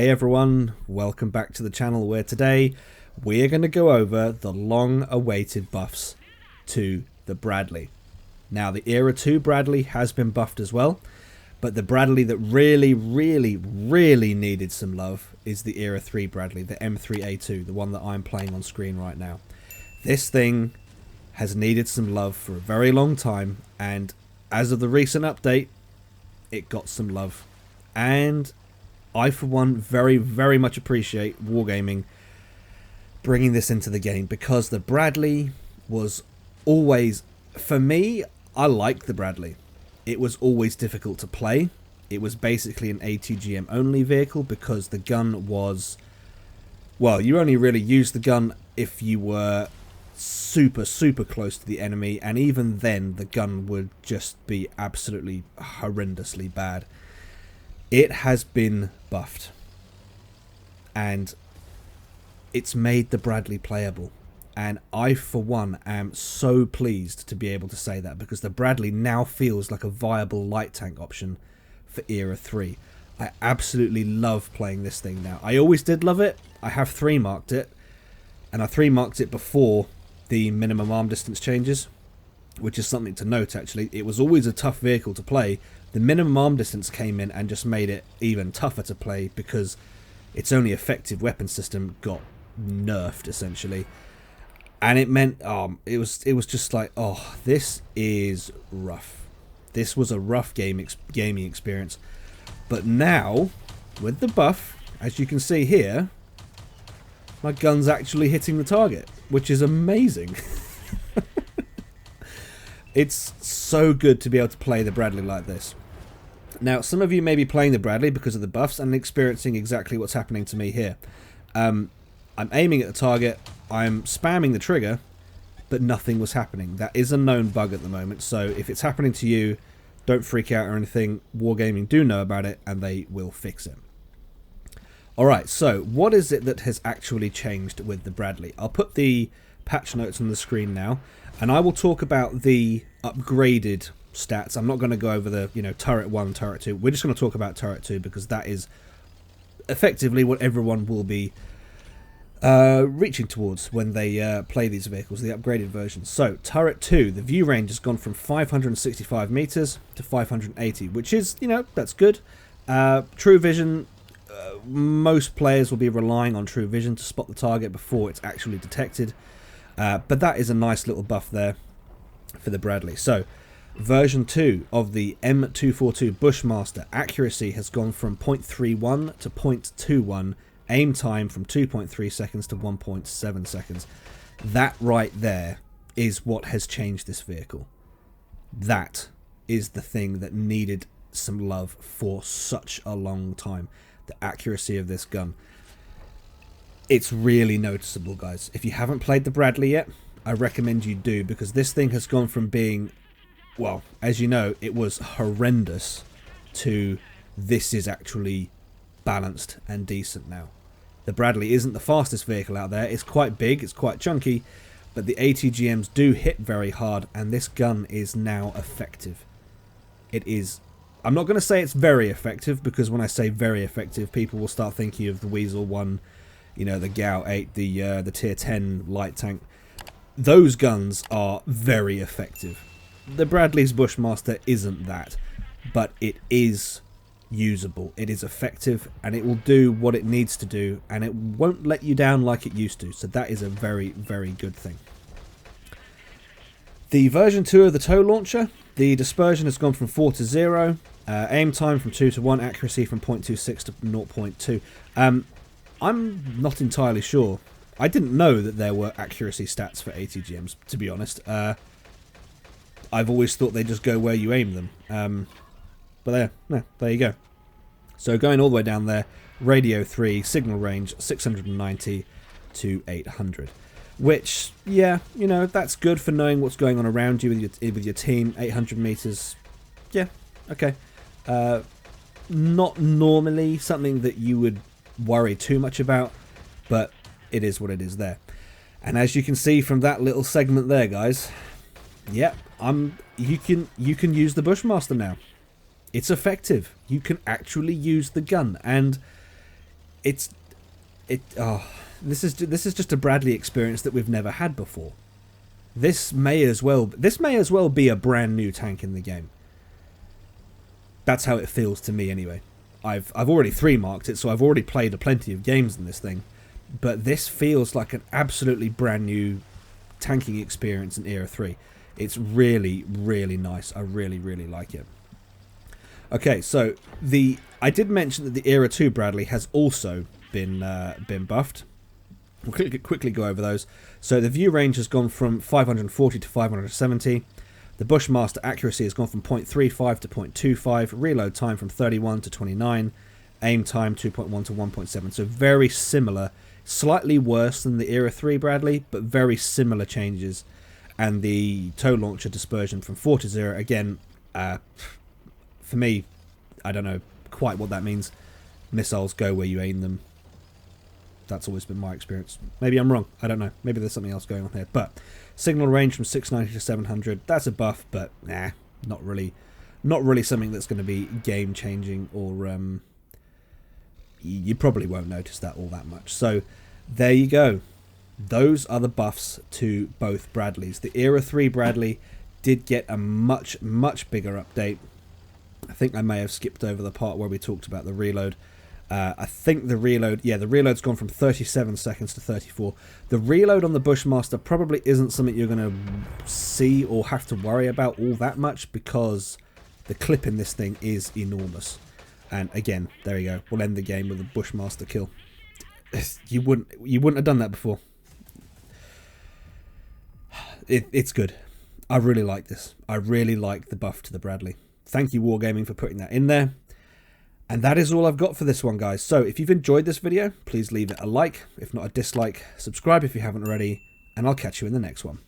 Hey everyone, welcome back to the channel where today we're going to go over the long-awaited buffs to the Bradley. Now the Era 2 Bradley has been buffed as well, but the Bradley that really needed some love is the Era 3 Bradley, the M3A2, the one that I'm playing on screen right now. This thing has needed some love for a very long time, and as of the recent update, it got some love. And I, for one, very much appreciate Wargaming bringing this into the game, because the Bradley was always, for me, I like the Bradley. It was always difficult to play. It was basically an ATGM only vehicle because the gun was, well, you only really used the gun if you were super close to the enemy, and even then the gun would just be absolutely horrendously bad. It has been buffed, and it's made the Bradley playable, and I for one am so pleased to be able to say that, because the Bradley now feels like a viable light tank option for Era 3. I absolutely love playing this thing now. I always did love it. I have 3 marked it, and I 3 marked it before the minimum arm distance changes, which is something to note actually. It was always a tough vehicle to play. The minimum arm distance came in and just made it even tougher to play because its only effective weapon system got nerfed essentially, and it meant it was just like, oh, this is rough. This was a rough gaming experience. But now with the buff, as you can see here, my gun's actually hitting the target, which is amazing. It's so good to be able to play the Bradley like this. Now, some of you may be playing the Bradley because of the buffs and experiencing exactly what's happening to me here. I'm aiming at the target, I'm spamming the trigger, but nothing was happening. That is a known bug at the moment, so if it's happening to you, don't freak out or anything. Wargaming do know about it, and they will fix it. Alright, so what is it that has actually changed with the Bradley? I'll put the patch notes on the screen now, and I will talk about the upgraded stats. I'm not going to go over the, turret 1, turret 2. We're just going to talk about turret 2 because that is effectively what everyone will be reaching towards when they play these vehicles, the upgraded versions. So, turret 2, the view range has gone from 565 meters to 580, which is, that's good. True vision, most players will be relying on true vision to spot the target before it's actually detected. But that is a nice little buff there for the Bradley. So, version 2 of the M242 Bushmaster, accuracy has gone from 0.31 to 0.21, aim time from 2.3 seconds to 1.7 seconds. That right there is what has changed this vehicle. That is the thing that needed some love for such a long time. The accuracy of this gun. It's really noticeable, guys. If you haven't played the Bradley yet, I recommend you do, because this thing has gone from being, well, as you know, it was horrendous, to this is actually balanced and decent now. The Bradley isn't the fastest vehicle out there. It's quite big, it's quite chunky, but the ATGMs do hit very hard, and this gun is now effective. It is, I'm not going to say it's very effective, because when I say very effective, people will start thinking of the Weasel 1, the Gao 8, the tier 10 light tank. Those guns are very effective. The Bradley's Bushmaster isn't that, but it is usable. It is effective, and it will do what it needs to do, and it won't let you down like it used to. So that is a very good thing. The version 2 of the tow launcher, the dispersion has gone from 4 to 0, aim time from 2 to 1, accuracy from 0.26 to 0.2. I'm not entirely sure. I didn't know that there were accuracy stats for ATGMs, to be honest. I've always thought they just go where you aim them. But there you go. So going all the way down there, radio 3, signal range 690 to 800. Which, yeah, that's good for knowing what's going on around you with your team. 800 meters, yeah, okay. Not normally something that you would worry too much about, but it is what it is there. And as you can see from that little segment there, guys, yep, you can use the Bushmaster now. It's effective. You can actually use the gun, and This is just a Bradley experience that we've never had before. This may as well be a brand new tank in the game. That's how it feels to me anyway. I've already 3-marked it, so I've already played plenty of games in this thing, but this feels like an absolutely brand new tanking experience in Era 3. It's really, really nice. I really, really like it. Okay, so I did mention that the Era 2 Bradley has also been buffed. We'll quickly go over those. So the view range has gone from 540 to 570. The Bushmaster accuracy has gone from 0.35 to 0.25. Reload time from 31 to 29. Aim time 2.1 to 1.7. So very similar. Slightly worse than the Era 3 Bradley, but very similar changes. And the tow launcher dispersion from 4 to 0. Again, for me, I don't know quite what that means. Missiles go where you aim them. That's always been my experience. Maybe I'm wrong. I don't know. Maybe there's something else going on here. But signal range from 690 to 700. That's a buff, but nah, not really something that's going to be game changing, or you probably won't notice that all that much. So there you go. Those are the buffs to both Bradleys. The Era 3 Bradley did get a much, much bigger update. I think I may have skipped over the part where we talked about the reload. I think the reload, the reload's gone from 37 seconds to 34. The reload on the Bushmaster probably isn't something you're going to see or have to worry about all that much, because the clip in this thing is enormous. And again, there you go. We'll end the game with a Bushmaster kill. You wouldn't have done that before. It's good. I really like this. I really like the buff to the Bradley. Thank you, Wargaming, for putting that in there. And that is all I've got for this one, guys. So if you've enjoyed this video, please leave it a like, if not a dislike. Subscribe if you haven't already, and I'll catch you in the next one.